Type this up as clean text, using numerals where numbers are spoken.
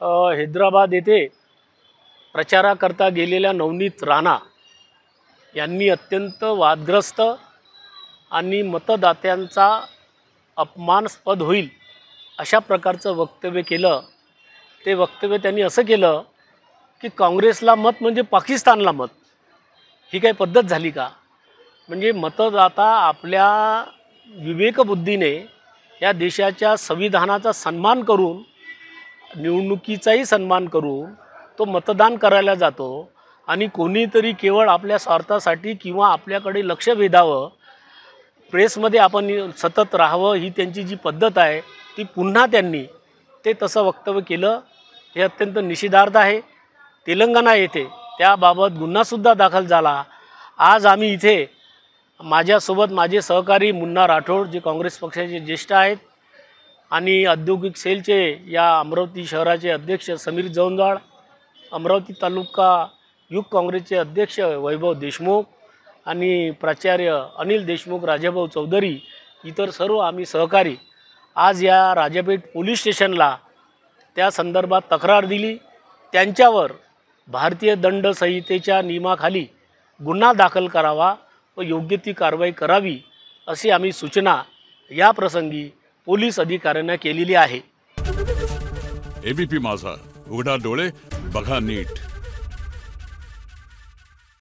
हैदराबाद येथे प्रचाराकरता गेलेल्या नवनीत राणा यांनी अत्यंत वादग्रस्त आणि मतदात्यांचा अपमानास्पद होईल अशा प्रकारचं वक्तव्य केलं। ते वक्तव्य त्यांनी असं केलं की काँग्रेसला मत म्हणजे पाकिस्तानला मत, ही काही पद्धत झाली का? म्हणजे मतदाता आपल्या विवेकबुद्धीने या देशाच्या संविधानाचा सन्मान करून, निवडणुकीचाही सन्मान करून तो मतदान करायला जातो आणि कोणीतरी केवळ आपल्या स्वार्थासाठी किंवा आपल्याकडे लक्ष वेधावं, प्रेसमध्ये आपण सतत राहावं ही त्यांची जी पद्धत आहे ती पुन्हा त्यांनी ते तसं वक्तव्य केलं, हे अत्यंत निषेधार्ह आहे। तेलंगणा येथे त्याबाबत गुन्हासुद्धा दाखल झाला। आज आम्ही इथे माझ्यासोबत माझे सहकारी मुन्ना राठोड जे काँग्रेस पक्षाचे ज्येष्ठ आहेत आणि औद्योगिक सेलचे या अमरावती शहराचे अध्यक्ष समीर जवंजाळ, अमरावती तालुका युथ काँग्रेसचे अध्यक्ष वैभव देशमुख आणि प्राचार्य अनिल देशमुख, राजाभाऊ चौधरी, इतर सर्व आम्ही सहकारी आज या राजापेठ पोलीस स्टेशनला त्या संदर्भात तक्रार दिली। त्यांच्यावर भारतीय दंड संहितेच्या नियमाखाली गुन्हा दाखल करावा व योग्य ती कारवाई करावी अशी आम्ही सूचना या प्रसंगी पोलीस अधिकाऱ्यांना केलेली आहे। एबीपी माझा, उघडा डोळे बघा नीट।